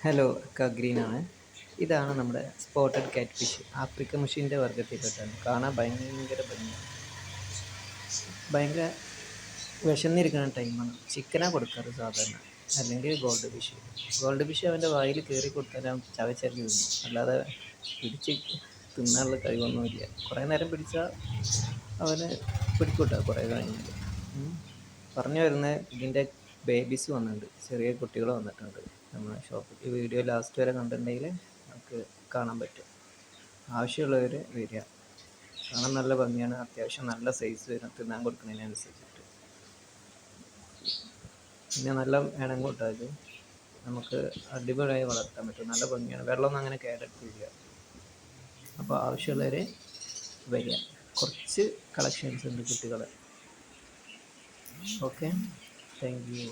Hello, ഗ്രീനാണ്. ഇതാണ് നമ്മുടെ spotted കാറ്റ് ഫിഷ്. ആഫ്രിക്കൻ മുഷീൻ്റെ വർഗ്ഗത്തിൽപ്പെട്ടാണ്. കാണാൻ ഭയങ്കര ഭംഗിയാണ്. ഭയങ്കര വിശന്നിരിക്കുന്ന ടൈമാണ്. ചിക്കനാണ് കൊടുക്കാറ് സാധാരണ, അല്ലെങ്കിൽ ഗോൾഡ് ഫിഷ്. ഗോൾഡ് ഫിഷ് അവൻ്റെ വായിൽ കയറി കൊടുത്താൽ അവൻ ചവച്ചരക്കി തിന്നും. അല്ലാതെ പിടിച്ച് തിന്നാനുള്ള കഴിവൊന്നുമില്ല. കുറേ നേരം പിടിച്ചാൽ അവന് പിടിക്കൂട്ട കുറേ കഴിഞ്ഞാൽ. പറഞ്ഞു വരുന്നത് ഇതിൻ്റെ ബേബീസ് വന്നിട്ടുണ്ട്, ചെറിയ കുട്ടികൾ വന്നിട്ടുണ്ട് നമ്മുടെ ഷോപ്പിൽ. ഈ വീഡിയോ ലാസ്റ്റ് വരെ കണ്ടിട്ടുണ്ടെങ്കിൽ നമുക്ക് കാണാൻ പറ്റും. ആവശ്യമുള്ളവർ വരിക. കാണാൻ നല്ല ഭംഗിയാണ്, അത്യാവശ്യം നല്ല സൈസ് വരും തിന്നാൻ കൊടുക്കുന്നതിനനുസരിച്ചിട്ട്. പിന്നെ നല്ല ഇണം കൂട്ടാൽ നമുക്ക് അടിപൊളിയായി വളർത്താൻ പറ്റും. നല്ല ഭംഗിയാണ്, വെള്ളമൊന്നും അങ്ങനെ കേടെടുത്തില്ല. അപ്പോൾ ആവശ്യമുള്ളവർ വരിക. കുറച്ച് കളക്ഷൻസ് ഉണ്ട് കുട്ടികളെ. Okay, thank you.